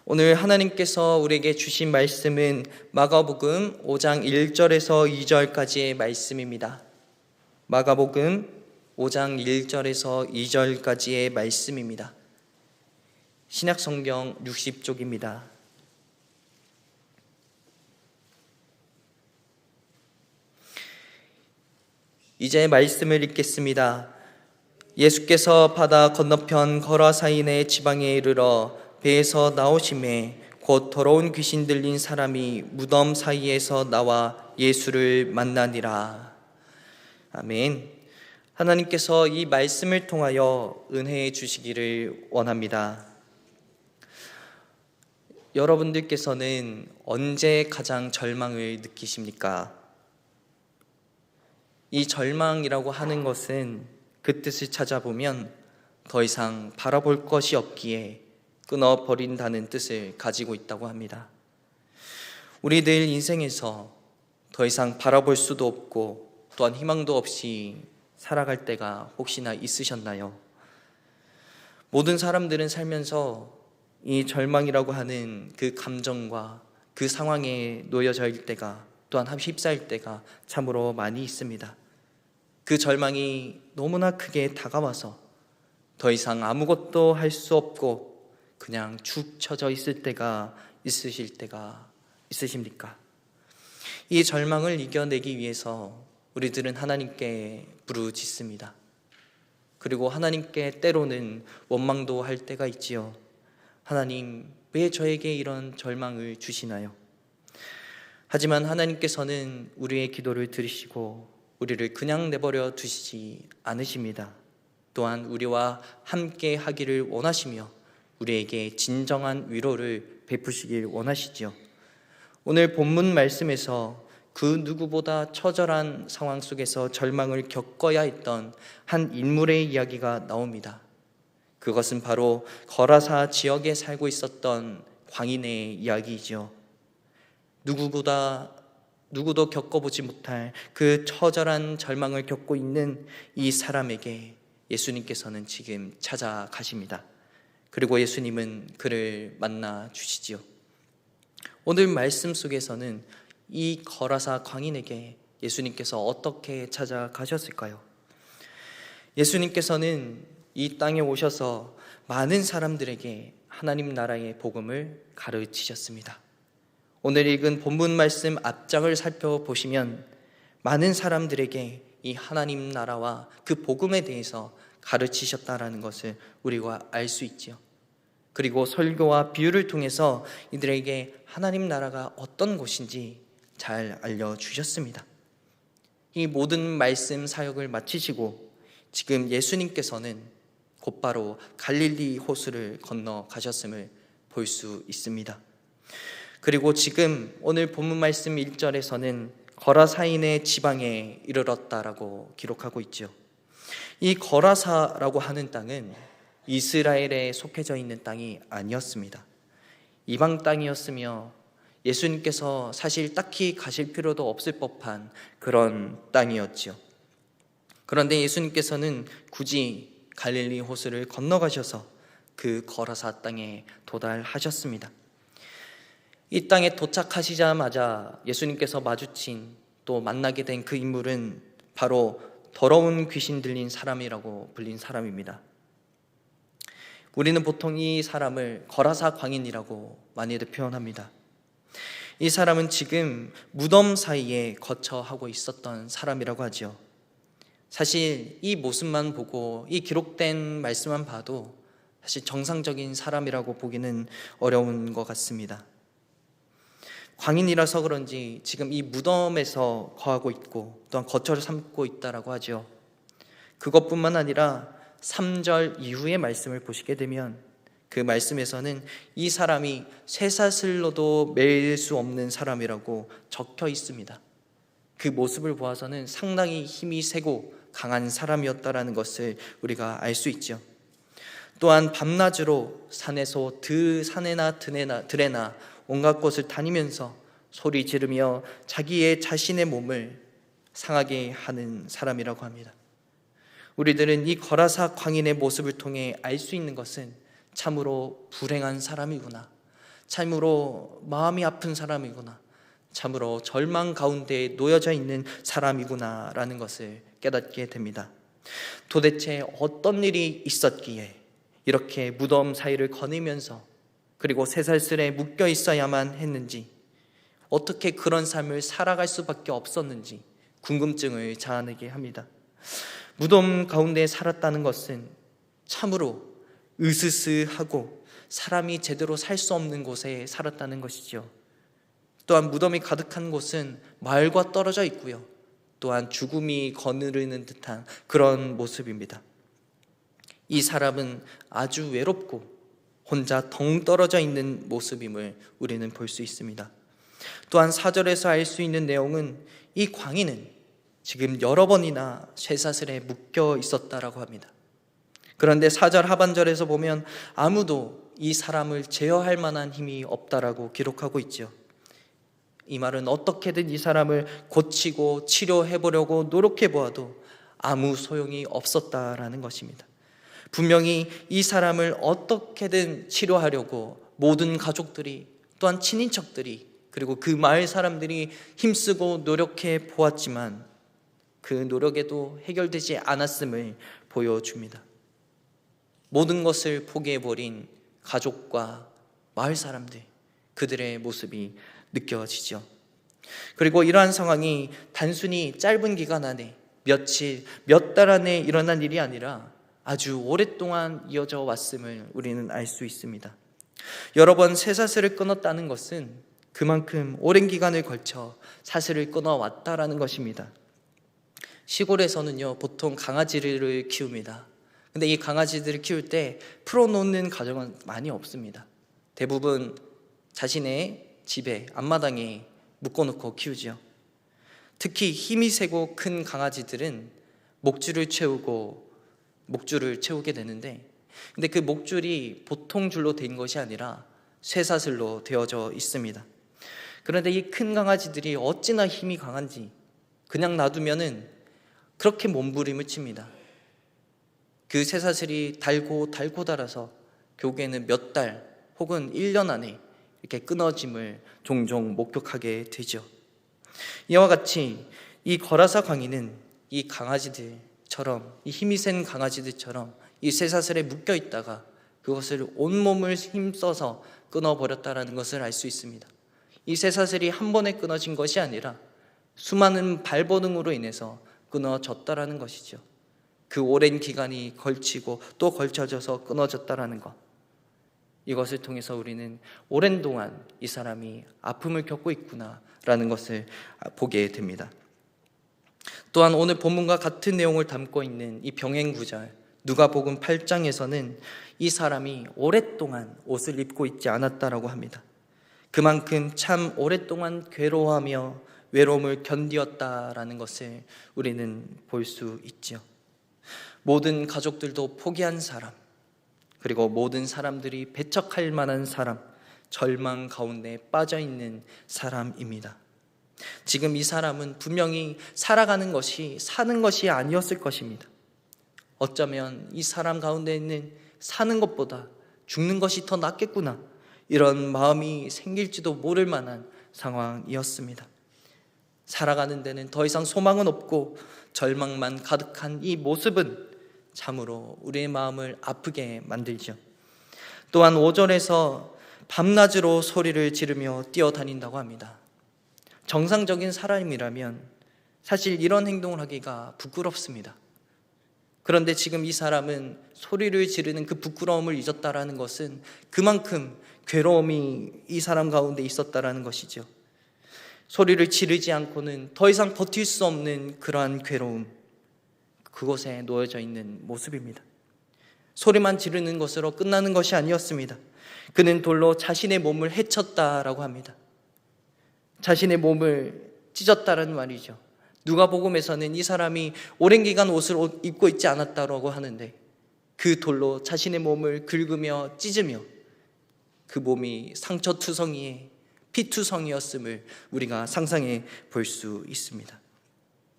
오늘 하나님께서 우리에게 주신 말씀은 마가복음 5장 1절에서 2절까지의 말씀입니다. 마가복음 5장 1절에서 2절까지의 말씀입니다. 신약성경 60쪽입니다. 이제 말씀을 읽겠습니다. 예수께서 바다 건너편 거라사인의 지방에 이르러 배에서 나오심에 곧 더러운 귀신 들린 사람이 무덤 사이에서 나와 예수를 만나니라. 아멘. 하나님께서 이 말씀을 통하여 은혜해 주시기를 원합니다. 여러분들께서는 언제 가장 절망을 느끼십니까? 이 절망이라고 하는 것은 그 뜻을 찾아보면 더 이상 바라볼 것이 없기에 끊어버린다는 뜻을 가지고 있다고 합니다. 우리들 인생에서 더 이상 바라볼 수도 없고 또한 희망도 없이 살아갈 때가 혹시나 있으셨나요? 모든 사람들은 살면서 이 절망이라고 하는 그 감정과 그 상황에 놓여져 있을 때가 또한 휩싸일 때가 참으로 많이 있습니다. 그 절망이 너무나 크게 다가와서 더 이상 아무것도 할 수 없고 그냥 축 처져 있을 때가 있으십니까? 이 절망을 이겨내기 위해서 우리들은 하나님께 부르짖습니다. 그리고 하나님께 때로는 원망도 할 때가 있지요. 하나님, 왜 저에게 이런 절망을 주시나요? 하지만 하나님께서는 우리의 기도를 들으시고 우리를 그냥 내버려 두시지 않으십니다. 또한 우리와 함께 하기를 원하시며 우리에게 진정한 위로를 베푸시길 원하시지요. 오늘 본문 말씀에서 그 누구보다 처절한 상황 속에서 절망을 겪어야 했던 한 인물의 이야기가 나옵니다. 그것은 바로 거라사 지역에 살고 있었던 광인의 이야기이죠. 누구도 겪어보지 못할 그 처절한 절망을 겪고 있는 이 사람에게 예수님께서는 지금 찾아가십니다. 그리고 예수님은 그를 만나 주시지요. 오늘 말씀 속에서는 이 거라사 광인에게 예수님께서 어떻게 찾아가셨을까요? 예수님께서는 이 땅에 오셔서 많은 사람들에게 하나님 나라의 복음을 가르치셨습니다. 오늘 읽은 본문 말씀 앞장을 살펴보시면 많은 사람들에게 이 하나님 나라와 그 복음에 대해서 가르치셨다라는 것을 우리가 알 수 있지요. 그리고 설교와 비유를 통해서 이들에게 하나님 나라가 어떤 곳인지 잘 알려주셨습니다. 이 모든 말씀 사역을 마치시고 지금 예수님께서는 곧바로 갈릴리 호수를 건너가셨음을 볼 수 있습니다. 그리고 지금 오늘 본문 말씀 1절에서는 거라사인의 지방에 이르렀다라고 기록하고 있죠. 이 거라사라고 하는 땅은 이스라엘에 속해져 있는 땅이 아니었습니다. 이방 땅이었으며 예수님께서 사실 딱히 가실 필요도 없을 법한 그런 땅이었지요. 그런데 예수님께서는 굳이 갈릴리 호수를 건너가셔서 그 거라사 땅에 도달하셨습니다. 이 땅에 도착하시자마자 예수님께서 마주친 또 만나게 된 그 인물은 바로 더러운 귀신 들린 사람이라고 불린 사람입니다. 우리는 보통 이 사람을 거라사 광인이라고 많이들 표현합니다. 이 사람은 지금 무덤 사이에 거처하고 있었던 사람이라고 하죠. 사실 이 모습만 보고 이 기록된 말씀만 봐도 사실 정상적인 사람이라고 보기는 어려운 것 같습니다. 광인이라서 그런지 지금 이 무덤에서 거하고 있고 또한 거처를 삼고 있다라고 하죠. 그것뿐만 아니라 3절 이후의 말씀을 보시게 되면 그 말씀에서는 이 사람이 쇠사슬로도 맬 수 없는 사람이라고 적혀 있습니다. 그 모습을 보아서는 상당히 힘이 세고 강한 사람이었다라는 것을 우리가 알 수 있죠. 또한 밤낮으로 산에서 산에나 들에나 온갖 곳을 다니면서 소리 지르며 자신의 몸을 상하게 하는 사람이라고 합니다. 우리들은 이 거라사 광인의 모습을 통해 알 수 있는 것은 참으로 불행한 사람이구나, 참으로 마음이 아픈 사람이구나, 참으로 절망 가운데 놓여져 있는 사람이구나라는 것을 깨닫게 됩니다. 도대체 어떤 일이 있었기에 이렇게 무덤 사이를 거니면서 그리고 쇠사슬에 묶여 있어야만 했는지, 어떻게 그런 삶을 살아갈 수밖에 없었는지 궁금증을 자아내게 합니다. 무덤 가운데 살았다는 것은 참으로 으스스하고 사람이 제대로 살 수 없는 곳에 살았다는 것이죠. 또한 무덤이 가득한 곳은 마을과 떨어져 있고요, 또한 죽음이 거느리는 듯한 그런 모습입니다. 이 사람은 아주 외롭고 혼자 덩 떨어져 있는 모습임을 우리는 볼 수 있습니다. 또한 4절에서 알 수 있는 내용은 이 광인은 지금 여러 번이나 쇠사슬에 묶여 있었다라고 합니다. 그런데 4절 하반절에서 보면 아무도 이 사람을 제어할 만한 힘이 없다라고 기록하고 있죠. 이 말은 어떻게든 이 사람을 고치고 치료해 보려고 노력해 보아도 아무 소용이 없었다라는 것입니다. 분명히 이 사람을 어떻게든 치료하려고 모든 가족들이, 또한 친인척들이, 그리고 그 마을 사람들이 힘쓰고 노력해 보았지만 그 노력에도 해결되지 않았음을 보여줍니다. 모든 것을 포기해버린 가족과 마을 사람들, 그들의 모습이 느껴지죠. 그리고 이러한 상황이 단순히 짧은 기간 안에 며칠, 몇 달 안에 일어난 일이 아니라 아주 오랫동안 이어져 왔음을 우리는 알 수 있습니다. 여러 번 쇠사슬을 끊었다는 것은 그만큼 오랜 기간을 걸쳐 사슬을 끊어왔다라는 것입니다. 시골에서는요, 보통 강아지를 키웁니다. 근데 이 강아지들을 키울 때 풀어놓는 가정은 많이 없습니다. 대부분 자신의 집에 앞마당에 묶어놓고 키우죠. 특히 힘이 세고 큰 강아지들은 목줄을 채우게 되는데, 근데 그 목줄이 보통 줄로 된 것이 아니라 쇠사슬로 되어져 있습니다. 그런데 이 큰 강아지들이 어찌나 힘이 강한지 그냥 놔두면은 그렇게 몸부림을 칩니다. 그 쇠사슬이 달고 달아서 결국에는 몇 달 혹은 1년 안에 이렇게 끊어짐을 종종 목격하게 되죠. 이와 같이 이 거라사 광인은 이 강아지들처럼, 이 힘이 센 강아지들처럼 이 쇠사슬에 묶여 있다가 그것을 온몸을 힘써서 끊어버렸다는 것을 알 수 있습니다. 이 쇠사슬이 한 번에 끊어진 것이 아니라 수많은 발버둥으로 인해서 끊어졌다라는 것이죠. 그 오랜 기간이 걸치고 또 걸쳐져서 끊어졌다라는 것, 이것을 통해서 우리는 오랜 동안 이 사람이 아픔을 겪고 있구나라는 것을 보게 됩니다. 또한 오늘 본문과 같은 내용을 담고 있는 이 병행 구절 누가복음 8장에서는 이 사람이 오랫동안 옷을 입고 있지 않았다라고 합니다. 그만큼 참 오랫동안 괴로워하며 외로움을 견디었다라는 것을 우리는 볼 수 있죠. 모든 가족들도 포기한 사람, 그리고 모든 사람들이 배척할 만한 사람, 절망 가운데 빠져있는 사람입니다. 지금 이 사람은 분명히 살아가는 것이 사는 것이 아니었을 것입니다. 어쩌면 이 사람 가운데 있는 사는 것보다 죽는 것이 더 낫겠구나, 이런 마음이 생길지도 모를 만한 상황이었습니다. 살아가는 데는 더 이상 소망은 없고 절망만 가득한 이 모습은 참으로 우리의 마음을 아프게 만들죠. 또한 5절에서 밤낮으로 소리를 지르며 뛰어다닌다고 합니다. 정상적인 사람이라면 사실 이런 행동을 하기가 부끄럽습니다. 그런데 지금 이 사람은 소리를 지르는 그 부끄러움을 잊었다라는 것은 그만큼 괴로움이 이 사람 가운데 있었다라는 것이죠. 소리를 지르지 않고는 더 이상 버틸 수 없는 그러한 괴로움, 그곳에 놓여져 있는 모습입니다. 소리만 지르는 것으로 끝나는 것이 아니었습니다. 그는 돌로 자신의 몸을 해쳤다라고 합니다. 자신의 몸을 찢었다라는 말이죠. 누가복음에서는 이 사람이 오랜 기간 옷을 입고 있지 않았다라고 하는데 그 돌로 자신의 몸을 긁으며 찢으며 그 몸이 상처투성이에 피투성이었음을 우리가 상상해 볼 수 있습니다.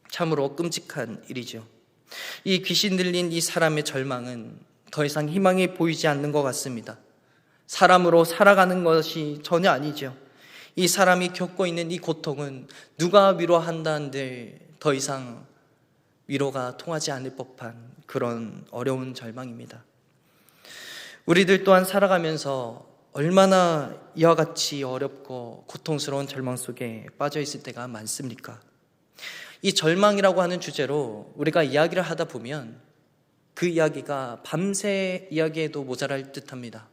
참으로 끔찍한 일이죠. 이 귀신 들린 이 사람의 절망은 더 이상 희망이 보이지 않는 것 같습니다. 사람으로 살아가는 것이 전혀 아니죠. 이 사람이 겪고 있는 이 고통은 누가 위로한다는데 더 이상 위로가 통하지 않을 법한 그런 어려운 절망입니다. 우리들 또한 살아가면서 얼마나 이와 같이 어렵고 고통스러운 절망 속에 빠져 있을 때가 많습니까? 이 절망이라고 하는 주제로 우리가 이야기를 하다 보면 그 이야기가 밤새 이야기해도 모자랄 듯합니다.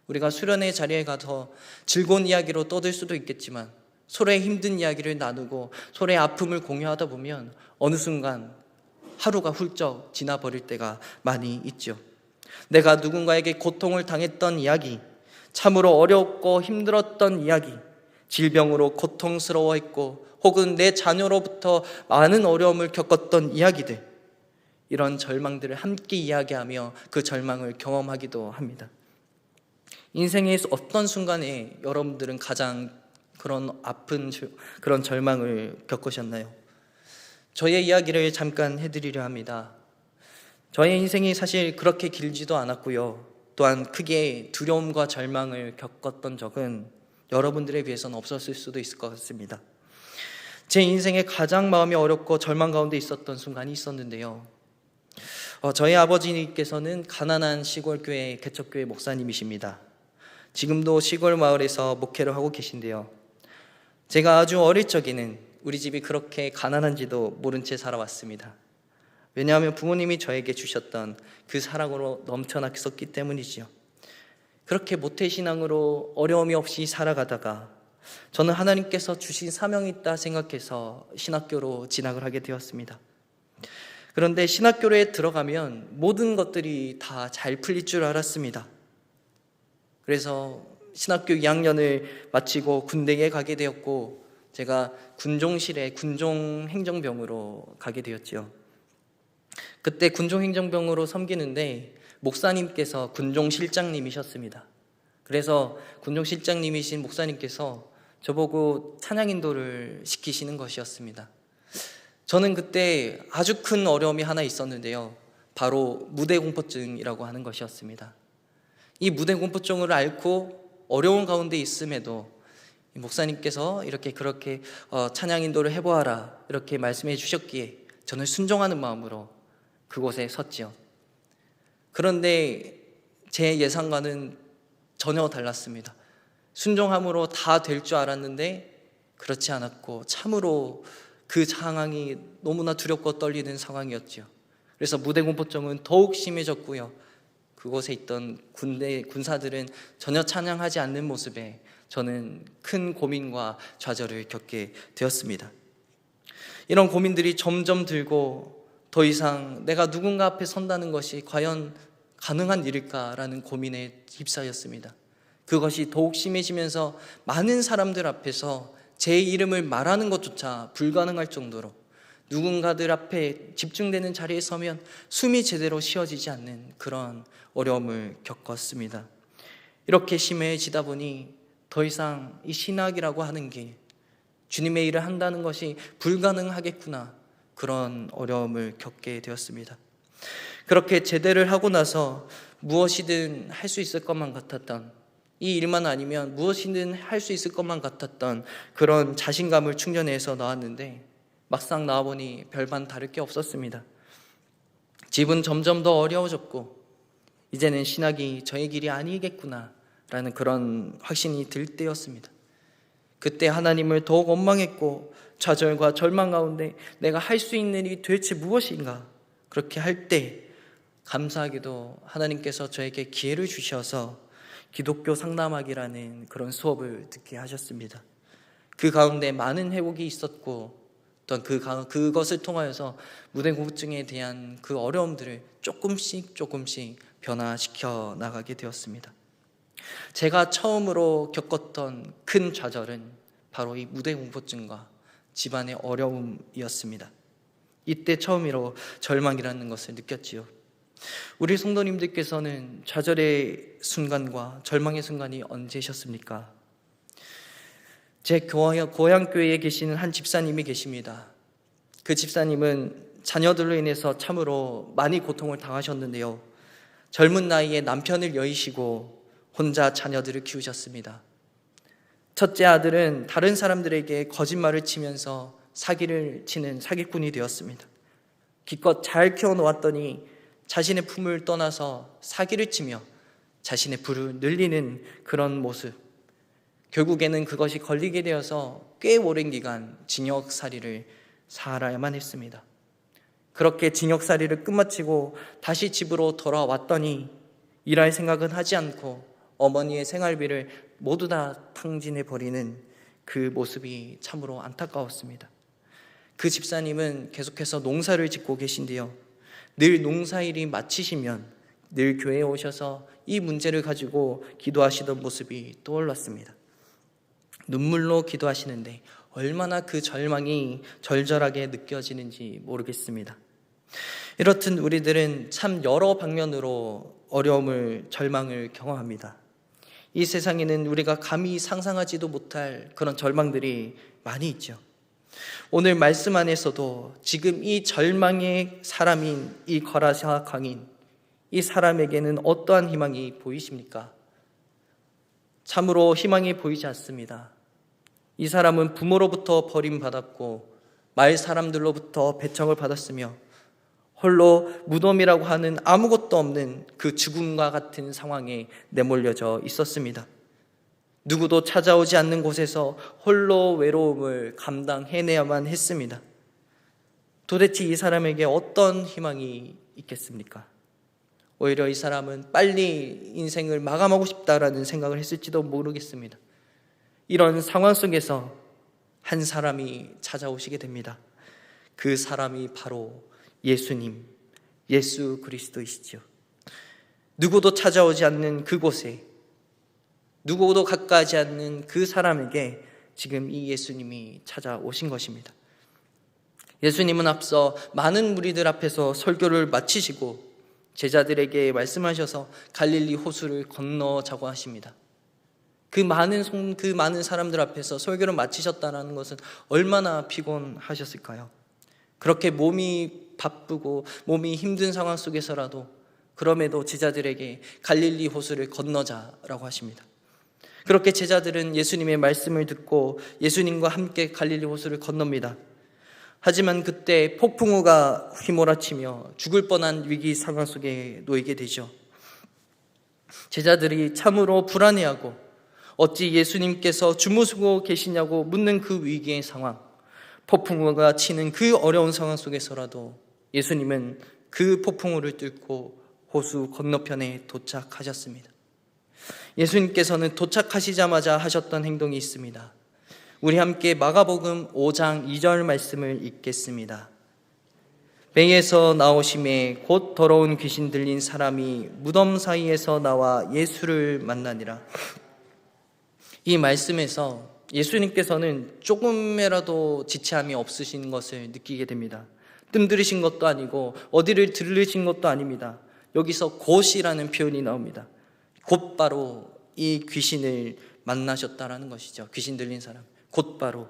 우리가 수련회 자리에 가서 즐거운 이야기로 떠들 수도 있겠지만 서로의 힘든 이야기를 나누고 서로의 아픔을 공유하다 보면 어느 순간 하루가 훌쩍 지나버릴 때가 많이 있죠. 내가 누군가에게 고통을 당했던 이야기, 참으로 어렵고 힘들었던 이야기, 질병으로 고통스러워했고 혹은 내 자녀로부터 많은 어려움을 겪었던 이야기들, 이런 절망들을 함께 이야기하며 그 절망을 경험하기도 합니다. 인생의 어떤 순간에 여러분들은 가장 그런 아픈 그런 절망을 겪으셨나요? 저의 이야기를 잠깐 해드리려 합니다. 저의 인생이 사실 그렇게 길지도 않았고요. 또한 크게 두려움과 절망을 겪었던 적은 여러분들에 비해서는 없었을 수도 있을 것 같습니다. 제 인생에 가장 마음이 어렵고 절망 가운데 있었던 순간이 있었는데요. 저희 아버지께서는 가난한 시골교회 개척교회 목사님이십니다. 지금도 시골 마을에서 목회를 하고 계신데요. 제가 아주 어릴 적에는 우리 집이 그렇게 가난한지도 모른 채 살아왔습니다. 왜냐하면 부모님이 저에게 주셨던 그 사랑으로 넘쳐났었기 때문이지요. 그렇게 모태신앙으로 어려움이 없이 살아가다가 저는 하나님께서 주신 사명이 있다 생각해서 신학교로 진학을 하게 되었습니다. 그런데 신학교에 들어가면 모든 것들이 다 잘 풀릴 줄 알았습니다. 그래서 신학교 2학년을 마치고 군대에 가게 되었고 제가 군종실에 군종행정병으로 가게 되었죠. 그때 군종행정병으로 섬기는데 목사님께서 군종실장님이셨습니다. 그래서 군종실장님이신 목사님께서 저보고 찬양 인도를 시키시는 것이었습니다. 저는 그때 아주 큰 어려움이 하나 있었는데요. 바로 무대공포증이라고 하는 것이었습니다. 이 무대공포증을 앓고 어려운 가운데 있음에도 목사님께서 그렇게 찬양 인도를 해보아라 이렇게 말씀해 주셨기에 저는 순종하는 마음으로 그곳에 섰지요. 그런데 제 예상과는 전혀 달랐습니다. 순종함으로 다 될 줄 알았는데 그렇지 않았고 참으로 그 상황이 너무나 두렵고 떨리는 상황이었죠. 그래서 무대공포증은 더욱 심해졌고요. 그곳에 있던 군사들은 전혀 찬양하지 않는 모습에 저는 큰 고민과 좌절을 겪게 되었습니다. 이런 고민들이 점점 들고 더 이상 내가 누군가 앞에 선다는 것이 과연 가능한 일일까라는 고민에 휩싸였습니다. 그것이 더욱 심해지면서 많은 사람들 앞에서 제 이름을 말하는 것조차 불가능할 정도로 누군가들 앞에 집중되는 자리에 서면 숨이 제대로 쉬어지지 않는 그런 어려움을 겪었습니다. 이렇게 심해지다 보니 더 이상 이 신학이라고 하는 게 주님의 일을 한다는 것이 불가능하겠구나, 그런 어려움을 겪게 되었습니다. 그렇게 제대를 하고 나서 무엇이든 할 수 있을 것만 같았던, 이 일만 아니면 무엇이든 할 수 있을 것만 같았던 그런 자신감을 충전해서 나왔는데 막상 나와보니 별반 다를 게 없었습니다. 집은 점점 더 어려워졌고 이제는 신학이 저의 길이 아니겠구나 라는 그런 확신이 들 때였습니다. 그때 하나님을 더욱 원망했고 좌절과 절망 가운데 내가 할 수 있는 일이 도대체 무엇인가, 그렇게 할 때 감사하게도 하나님께서 저에게 기회를 주셔서 기독교 상담학이라는 그런 수업을 듣게 하셨습니다. 그 가운데 많은 회복이 있었고 또 그것을 통하여서 무대공포증에 대한 그 어려움들을 조금씩 변화시켜 나가게 되었습니다. 제가 처음으로 겪었던 큰 좌절은 바로 이 무대공포증과 집안의 어려움이었습니다. 이때 처음으로 절망이라는 것을 느꼈지요. 우리 성도님들께서는 좌절의 순간과 절망의 순간이 언제셨습니까? 제 고향교회에 계시는 한 집사님이 계십니다. 그 집사님은 자녀들로 인해서 참으로 많이 고통을 당하셨는데요. 젊은 나이에 남편을 여의시고 혼자 자녀들을 키우셨습니다. 첫째 아들은 다른 사람들에게 거짓말을 치면서 사기를 치는 사기꾼이 되었습니다. 기껏 잘 키워놓았더니 자신의 품을 떠나서 사기를 치며 자신의 부를 늘리는 그런 모습. 결국에는 그것이 걸리게 되어서 꽤 오랜 기간 징역살이를 살아야만 했습니다. 그렇게 징역살이를 끝마치고 다시 집으로 돌아왔더니 일할 생각은 하지 않고 어머니의 생활비를 모두 다 탕진해버리는 그 모습이 참으로 안타까웠습니다. 그 집사님은 계속해서 농사를 짓고 계신데요, 늘 농사일이 마치시면 늘 교회에 오셔서 이 문제를 가지고 기도하시던 모습이 떠올랐습니다. 눈물로 기도하시는데 얼마나 그 절망이 절절하게 느껴지는지 모르겠습니다. 이렇듯 우리들은 참 여러 방면으로 어려움을, 절망을 경험합니다. 이 세상에는 우리가 감히 상상하지도 못할 그런 절망들이 많이 있죠. 오늘 말씀 안에서도 지금 이 절망의 사람인 이 거라사 광인, 이 사람에게는 어떠한 희망이 보이십니까? 참으로 희망이 보이지 않습니다. 이 사람은 부모로부터 버림받았고 마을 사람들로부터 배척을 받았으며 홀로 무덤이라고 하는 아무것도 없는 그 죽음과 같은 상황에 내몰려져 있었습니다. 누구도 찾아오지 않는 곳에서 홀로 외로움을 감당해내야만 했습니다. 도대체 이 사람에게 어떤 희망이 있겠습니까? 오히려 이 사람은 빨리 인생을 마감하고 싶다라는 생각을 했을지도 모르겠습니다. 이런 상황 속에서 한 사람이 찾아오시게 됩니다. 그 사람이 바로 예수님, 예수 그리스도이시죠. 누구도 찾아오지 않는 그곳에, 누구도 가까이하지 않는 그 사람에게 지금 이 예수님이 찾아오신 것입니다. 예수님은 앞서 많은 무리들 앞에서 설교를 마치시고 제자들에게 말씀하셔서 갈릴리 호수를 건너자고 하십니다. 그 많은 사람들 앞에서 설교를 마치셨다는 것은 얼마나 피곤하셨을까요? 그렇게 몸이 바쁘고 몸이 힘든 상황 속에서라도 그럼에도 제자들에게 갈릴리 호수를 건너자라고 하십니다. 그렇게 제자들은 예수님의 말씀을 듣고 예수님과 함께 갈릴리 호수를 건넙니다. 하지만 그때 폭풍우가 휘몰아치며 죽을 뻔한 위기 상황 속에 놓이게 되죠. 제자들이 참으로 불안해하고 어찌 예수님께서 주무시고 계시냐고 묻는 그 위기의 상황, 폭풍우가 치는 그 어려운 상황 속에서라도 예수님은 그 폭풍우를 뚫고 호수 건너편에 도착하셨습니다. 예수님께서는 도착하시자마자 하셨던 행동이 있습니다. 우리 함께 마가복음 5장 2절 말씀을 읽겠습니다. 배에서 나오심에 곧 더러운 귀신 들린 사람이 무덤 사이에서 나와 예수를 만나니라. 이 말씀에서 예수님께서는 조금이라도 지체함이 없으신 것을 느끼게 됩니다. 뜸들이신 것도 아니고 어디를 들르신 것도 아닙니다. 여기서 곧이라는 표현이 나옵니다. 곧바로 이 귀신을 만나셨다라는 것이죠. 귀신 들린 사람, 곧바로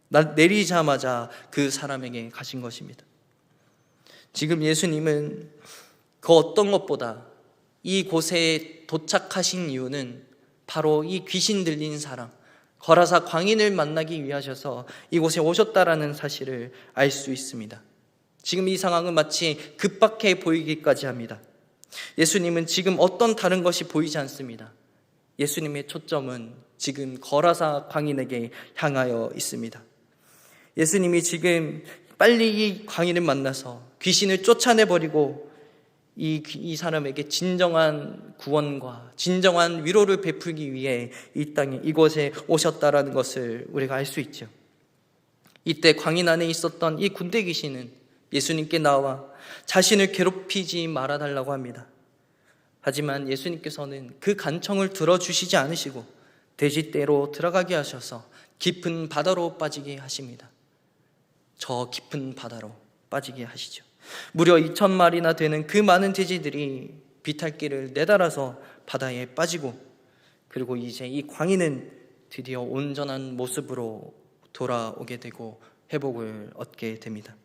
내리자마자 그 사람에게 가신 것입니다. 지금 예수님은 그 어떤 것보다 이 곳에 도착하신 이유는 바로 이 귀신 들린 사람, 거라사 광인을 만나기 위하셔서 이곳에 오셨다라는 사실을 알 수 있습니다. 지금 이 상황은 마치 급박해 보이기까지 합니다. 예수님은 지금 어떤 다른 것이 보이지 않습니다. 예수님의 초점은 지금 거라사 광인에게 향하여 있습니다. 예수님이 지금 빨리 이 광인을 만나서 귀신을 쫓아내버리고 이 사람에게 진정한 구원과 진정한 위로를 베풀기 위해 이 땅에 이곳에 오셨다라는 것을 우리가 알 수 있죠. 이때 광인 안에 있었던 이 군대 귀신은 예수님께 나와 자신을 괴롭히지 말아달라고 합니다. 하지만 예수님께서는 그 간청을 들어주시지 않으시고 돼지떼로 들어가게 하셔서 깊은 바다로 빠지게 하십니다. 저 깊은 바다로 빠지게 하시죠. 무려 2,000마리나 되는 그 많은 돼지들이 비탈길을 내달아서 바다에 빠지고, 그리고 이제 이 광인은 드디어 온전한 모습으로 돌아오게 되고 회복을 얻게 됩니다.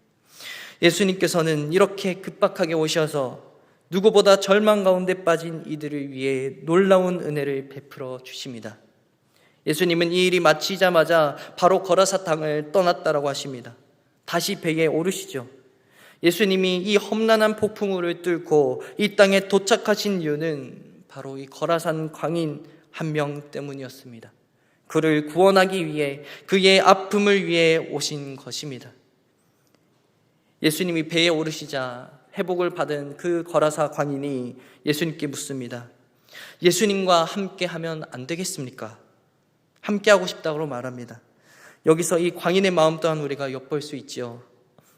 예수님께서는 이렇게 급박하게 오셔서 누구보다 절망 가운데 빠진 이들을 위해 놀라운 은혜를 베풀어 주십니다. 예수님은 이 일이 마치자마자 바로 거라사 땅을 떠났다라고 하십니다. 다시 배에 오르시죠. 예수님이 이 험난한 폭풍우를 뚫고 이 땅에 도착하신 이유는 바로 이 거라산 광인 한 명 때문이었습니다. 그를 구원하기 위해, 그의 아픔을 위해 오신 것입니다. 예수님이 배에 오르시자 회복을 받은 그 거라사 광인이 예수님께 묻습니다. 예수님과 함께 하면 안 되겠습니까? 함께 하고 싶다고 말합니다. 여기서 이 광인의 마음 또한 우리가 엿볼 수 있지요.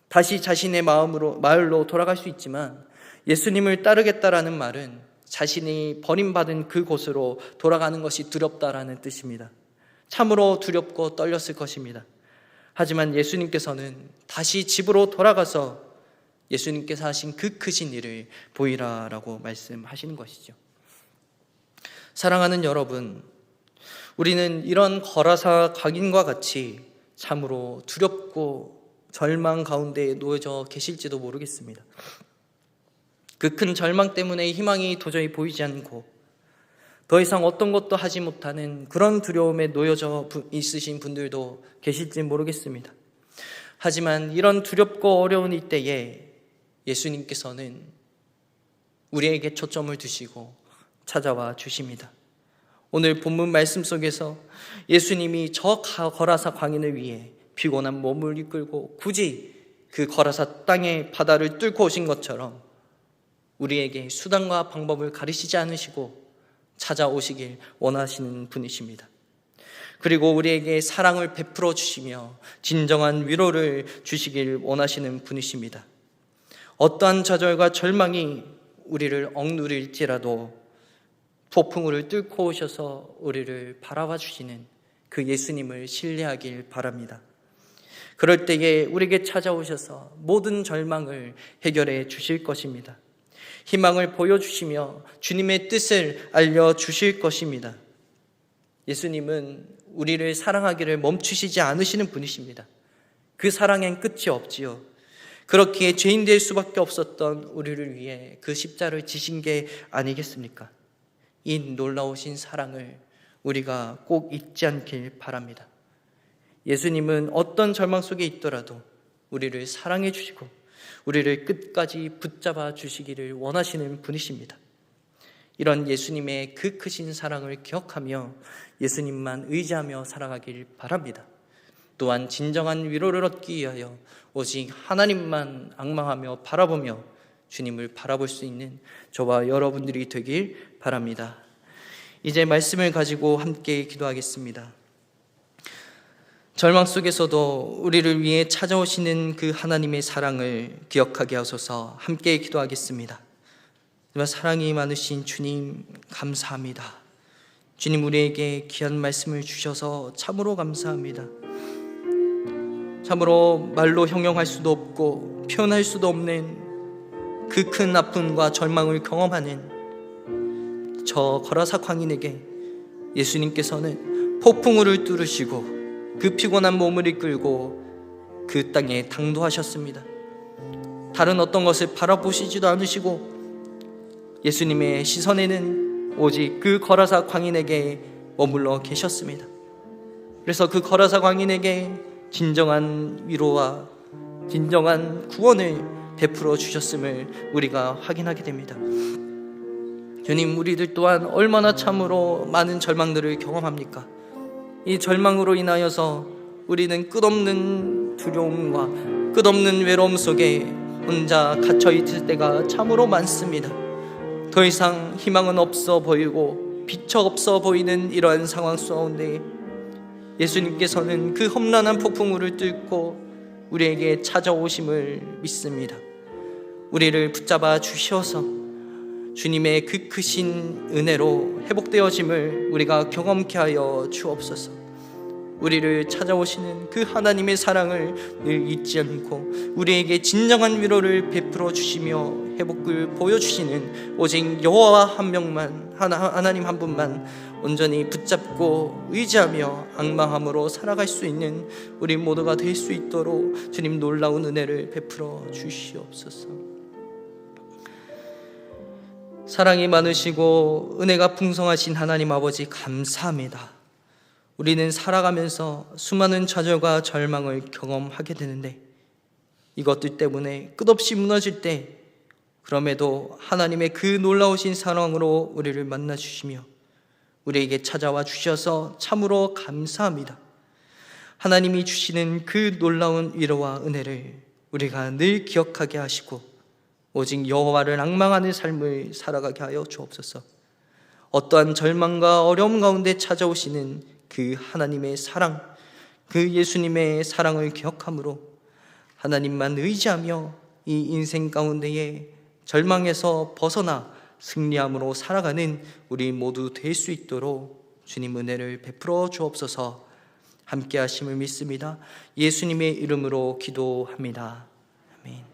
다시 자신의 마을로 돌아갈 수 있지만 예수님을 따르겠다라는 말은 자신이 버림받은 그곳으로 돌아가는 것이 두렵다라는 뜻입니다. 참으로 두렵고 떨렸을 것입니다. 하지만 예수님께서는 다시 집으로 돌아가서 예수님께서 하신 그 크신 일을 보이라라고 말씀하시는 것이죠. 사랑하는 여러분, 우리는 이런 거라사 광인과 같이 참으로 두렵고 절망 가운데 놓여져 계실지도 모르겠습니다. 그 큰 절망 때문에 희망이 도저히 보이지 않고 더 이상 어떤 것도 하지 못하는 그런 두려움에 놓여져 있으신 분들도 계실지 모르겠습니다. 하지만 이런 두렵고 어려운 이때에 예수님께서는 우리에게 초점을 두시고 찾아와 주십니다. 오늘 본문 말씀 속에서 예수님이 저 거라사 광인을 위해 피곤한 몸을 이끌고 굳이 그 거라사 땅의 바다를 뚫고 오신 것처럼 우리에게 수단과 방법을 가르치지 않으시고 찾아오시길 원하시는 분이십니다. 그리고 우리에게 사랑을 베풀어 주시며 진정한 위로를 주시길 원하시는 분이십니다. 어떠한 좌절과 절망이 우리를 억누를지라도 폭풍우를 뚫고 오셔서 우리를 바라봐 주시는 그 예수님을 신뢰하길 바랍니다. 그럴 때에 우리에게 찾아오셔서 모든 절망을 해결해 주실 것입니다. 희망을 보여주시며 주님의 뜻을 알려주실 것입니다. 예수님은 우리를 사랑하기를 멈추시지 않으시는 분이십니다. 그 사랑엔 끝이 없지요. 그렇기에 죄인 될 수밖에 없었던 우리를 위해 그 십자를 지신 게 아니겠습니까? 이 놀라우신 사랑을 우리가 꼭 잊지 않길 바랍니다. 예수님은 어떤 절망 속에 있더라도 우리를 사랑해 주시고 우리를 끝까지 붙잡아 주시기를 원하시는 분이십니다. 이런 예수님의 그 크신 사랑을 기억하며 예수님만 의지하며 살아가길 바랍니다. 또한 진정한 위로를 얻기 위하여 오직 하나님만 앙망하며 바라보며 주님을 바라볼 수 있는 저와 여러분들이 되길 바랍니다. 이제 말씀을 가지고 함께 기도하겠습니다. 절망 속에서도 우리를 위해 찾아오시는 그 하나님의 사랑을 기억하게 하소서. 함께 기도하겠습니다. 사랑이 많으신 주님 감사합니다. 주님, 우리에게 귀한 말씀을 주셔서 참으로 감사합니다. 참으로 말로 형용할 수도 없고 표현할 수도 없는 그 큰 아픔과 절망을 경험하는 저 거라사 광인에게 예수님께서는 폭풍우를 뚫으시고 그 피곤한 몸을 이끌고 그 땅에 당도하셨습니다. 다른 어떤 것을 바라보시지도 않으시고 예수님의 시선에는 오직 그 거라사 광인에게 머물러 계셨습니다. 그래서 그 거라사 광인에게 진정한 위로와 진정한 구원을 베풀어 주셨음을 우리가 확인하게 됩니다. 주님, 우리들 또한 얼마나 참으로 많은 절망들을 경험합니까? 이 절망으로 인하여서 우리는 끝없는 두려움과 끝없는 외로움 속에 혼자 갇혀 있을 때가 참으로 많습니다. 더 이상 희망은 없어 보이고 빛이 없어 보이는 이러한 상황 가운데 예수님께서는 그 험난한 폭풍우를 뚫고 우리에게 찾아오심을 믿습니다. 우리를 붙잡아 주셔서 주님의 그 크신 은혜로 회복되어짐을 우리가 경험케 하여 주옵소서. 우리를 찾아오시는 그 하나님의 사랑을 늘 잊지 않고 우리에게 진정한 위로를 베풀어 주시며 회복을 보여주시는 오직 여호와 한 명만, 하나님 한 분만 온전히 붙잡고 의지하며 앙망함으로 살아갈 수 있는 우리 모두가 될 수 있도록 주님 놀라운 은혜를 베풀어 주시옵소서. 사랑이 많으시고 은혜가 풍성하신 하나님 아버지 감사합니다. 우리는 살아가면서 수많은 좌절과 절망을 경험하게 되는데 이것들 때문에 끝없이 무너질 때 그럼에도 하나님의 그 놀라우신 사랑으로 우리를 만나 주시며 우리에게 찾아와 주셔서 참으로 감사합니다. 하나님이 주시는 그 놀라운 위로와 은혜를 우리가 늘 기억하게 하시고 오직 여호와를 앙망하는 삶을 살아가게 하여 주옵소서. 어떠한 절망과 어려움 가운데 찾아오시는 그 하나님의 사랑, 그 예수님의 사랑을 기억함으로 하나님만 의지하며 이 인생 가운데에 절망에서 벗어나 승리함으로 살아가는 우리 모두 될 수 있도록 주님 은혜를 베풀어 주옵소서. 함께 하심을 믿습니다. 예수님의 이름으로 기도합니다. 아멘.